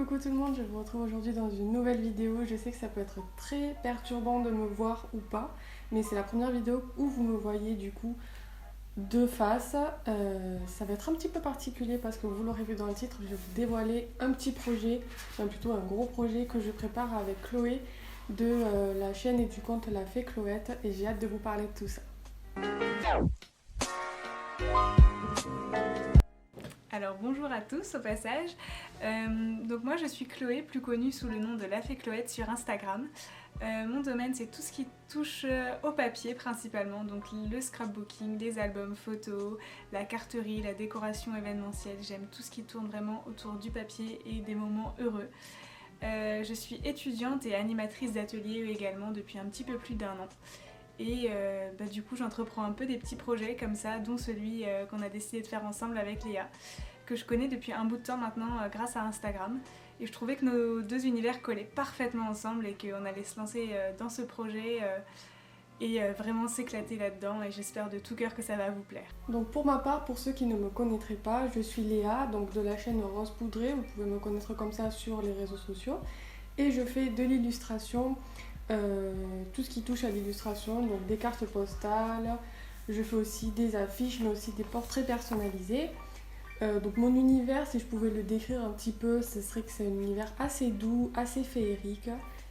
Coucou tout le monde, je vous retrouve aujourd'hui dans une nouvelle vidéo. Je sais que ça peut être très perturbant de me voir ou pas, mais c'est la première vidéo où vous me voyez du coup de face. Ça va être un petit peu particulier parce que vous l'aurez vu dans le titre, je vais vous dévoiler un petit projet, enfin plutôt un gros projet que je prépare avec Chloé de la chaîne et du compte La Fée Chloette et j'ai hâte de vous parler de tout ça. Alors bonjour à tous au passage, donc moi je suis Chloé, plus connue sous le nom de La Fée Chloette sur Instagram. Mon domaine c'est tout ce qui touche au papier principalement, donc le scrapbooking, les albums photos, la carterie, la décoration événementielle. J'aime tout ce qui tourne vraiment autour du papier et des moments heureux. Je suis étudiante et animatrice d'atelier également depuis un petit peu plus d'1 an. Et du coup j'entreprends un peu des petits projets comme ça, dont celui qu'on a décidé de faire ensemble avec Léa, que je connais depuis un bout de temps maintenant grâce à Instagram. Et je trouvais que nos deux univers collaient parfaitement ensemble et qu'on allait se lancer dans ce projet et vraiment s'éclater là-dedans, et j'espère de tout cœur que ça va vous plaire. Donc pour ma part, pour ceux qui ne me connaîtraient pas, je suis Léa, donc de la chaîne Rose Poudrée, vous pouvez me connaître comme ça sur les réseaux sociaux. Et je fais de l'illustration, tout ce qui touche à l'illustration, donc des cartes postales, je fais aussi des affiches mais aussi des portraits personnalisés. Donc mon univers, si je pouvais le décrire un petit peu, ce serait que c'est un univers assez doux, assez féerique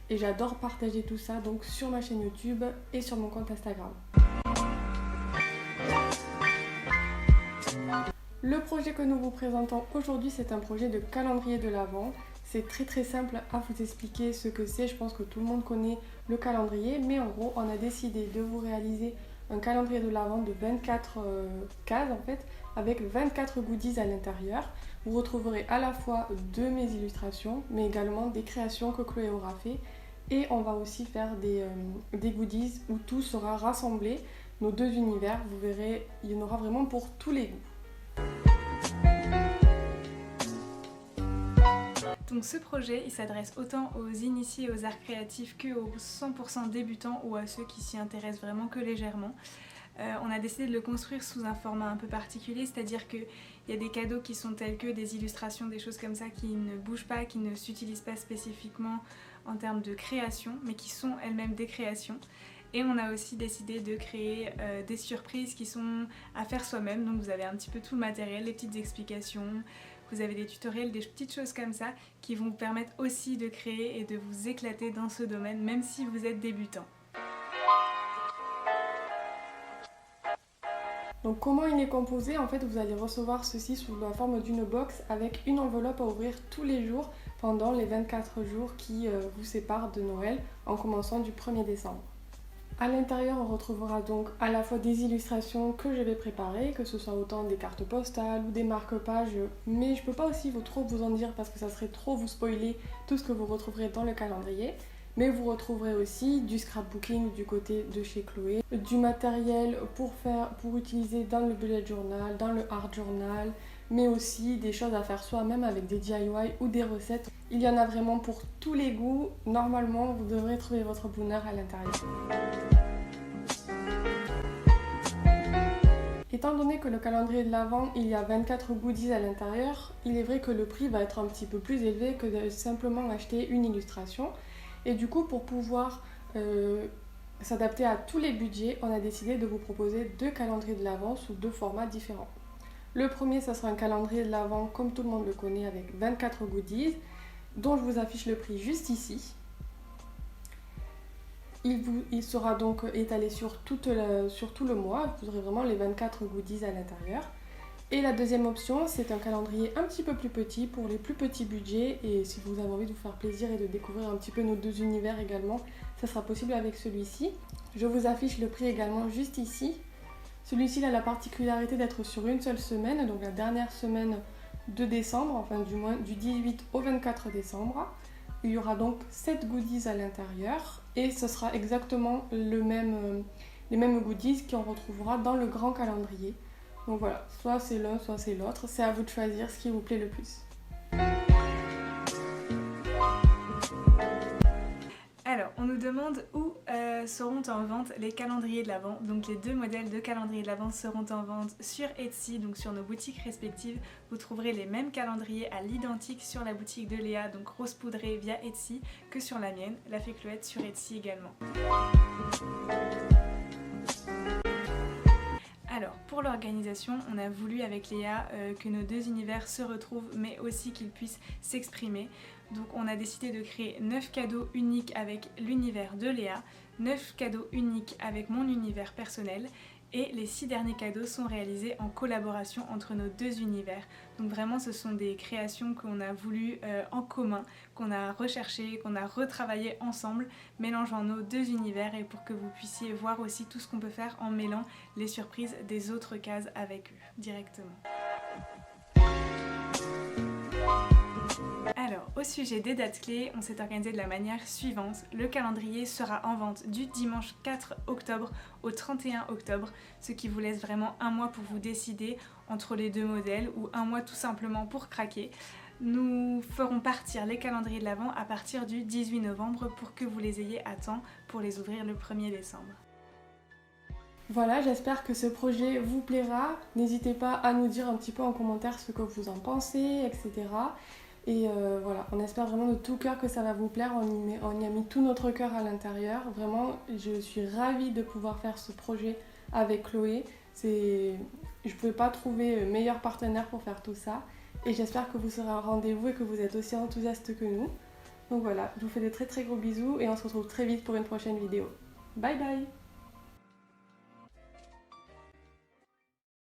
et j'adore partager tout ça donc sur ma chaîne YouTube et sur mon compte Instagram. Le projet que nous vous présentons aujourd'hui, c'est un projet de calendrier de l'Avent. C'est très simple à vous expliquer ce que c'est. Je pense que tout le monde connaît le calendrier, mais en gros, on a décidé de vous réaliser un calendrier de l'Avent de 24 cases en fait, avec 24 goodies à l'intérieur. Vous retrouverez à la fois de mes illustrations, mais également des créations que Chloé aura fait. Et on va aussi faire des goodies où tout sera rassemblé, nos deux univers. Vous verrez, il y en aura vraiment pour tous les goûts. Donc ce projet, il s'adresse autant aux initiés aux arts créatifs qu'aux 100% débutants ou à ceux qui s'y intéressent vraiment que légèrement. On a décidé de le construire sous un format un peu particulier, c'est-à-dire qu'il y a des cadeaux qui sont tels que des illustrations, des choses comme ça qui ne bougent pas, qui ne s'utilisent pas spécifiquement en termes de création, mais qui sont elles-mêmes des créations. Et on a aussi décidé de créer des surprises qui sont à faire soi-même, donc vous avez un petit peu tout le matériel, les petites explications, vous avez des tutoriels, des petites choses comme ça qui vont vous permettre aussi de créer et de vous éclater dans ce domaine, même si vous êtes débutant. Donc comment il est composé? En fait, vous allez recevoir ceci sous la forme d'une box avec une enveloppe à ouvrir tous les jours pendant les 24 jours qui vous séparent de Noël en commençant du 1er décembre. À l'intérieur, on retrouvera donc à la fois des illustrations que je vais préparer, que ce soit autant des cartes postales ou des marque-pages, mais je peux pas aussi trop vous en dire parce que ça serait trop vous spoiler tout ce que vous retrouverez dans le calendrier. Mais vous retrouverez aussi du scrapbooking du côté de chez Chloé, du matériel pour utiliser dans le bullet journal, dans le art journal, mais aussi des choses à faire soi-même avec des DIY ou des recettes. Il y en a vraiment pour tous les goûts. Normalement, vous devrez trouver votre bonheur à l'intérieur. Étant donné que le calendrier de l'Avent, il y a 24 goodies à l'intérieur, il est vrai que le prix va être un petit peu plus élevé que de simplement acheter une illustration. Et du coup, pour pouvoir s'adapter à tous les budgets, on a décidé de vous proposer 2 calendriers de l'Avent sous 2 formats différents. Le premier, ça sera un calendrier de l'Avent comme tout le monde le connaît avec 24 goodies, dont je vous affiche le prix juste ici. Il sera donc étalé sur tout le mois, vous aurez vraiment les 24 goodies à l'intérieur. Et la deuxième option, c'est un calendrier un petit peu plus petit pour les plus petits budgets et si vous avez envie de vous faire plaisir et de découvrir un petit peu nos deux univers également, ça sera possible avec celui-ci. Je vous affiche le prix également juste ici. Celui-ci a la particularité d'être sur une seule semaine, donc la dernière semaine de décembre, enfin du moins du 18 au 24 décembre. Il y aura donc 7 goodies à l'intérieur et ce sera exactement les mêmes goodies qu'on retrouvera dans le grand calendrier. Donc voilà, soit c'est l'un, soit c'est l'autre. C'est à vous de choisir ce qui vous plaît le plus. Alors, on On nous demande où seront en vente les calendriers de l'Avent. Donc les 2 modèles de calendriers de l'Avent seront en vente sur Etsy, donc sur nos boutiques respectives. Vous trouverez les mêmes calendriers à l'identique sur la boutique de Léa, donc rose poudré via Etsy, que sur la mienne, La Fée Cloette sur Etsy également. Alors, pour l'organisation, on a voulu avec Léa que nos 2 univers se retrouvent, mais aussi qu'ils puissent s'exprimer. Donc on a décidé de créer 9 cadeaux uniques avec l'univers de Léa, 9 cadeaux uniques avec mon univers personnel, et les 6 derniers cadeaux sont réalisés en collaboration entre nos 2 univers. Donc vraiment ce sont des créations qu'on a voulu en commun, qu'on a recherché, qu'on a retravaillé ensemble, mélangeant nos 2 univers et pour que vous puissiez voir aussi tout ce qu'on peut faire en mêlant les surprises des autres cases avec eux directement. Alors, au sujet des dates clés, on s'est organisé de la manière suivante. Le calendrier sera en vente du dimanche 4 octobre au 31 octobre, ce qui vous laisse vraiment un mois pour vous décider entre les 2 modèles ou un mois tout simplement pour craquer. Nous ferons partir les calendriers de l'Avent à partir du 18 novembre pour que vous les ayez à temps pour les ouvrir le 1er décembre. Voilà, j'espère que ce projet vous plaira. N'hésitez pas à nous dire un petit peu en commentaire ce que vous en pensez, etc. Et voilà, on espère vraiment de tout cœur que ça va vous plaire. On y a mis tout notre cœur à l'intérieur. Vraiment, je suis ravie de pouvoir faire ce projet avec Chloé. Je ne pouvais pas trouver meilleur partenaire pour faire tout ça. Et j'espère que vous serez au rendez-vous et que vous êtes aussi enthousiastes que nous. Donc voilà, je vous fais de très très gros bisous et on se retrouve très vite pour une prochaine vidéo. Bye bye!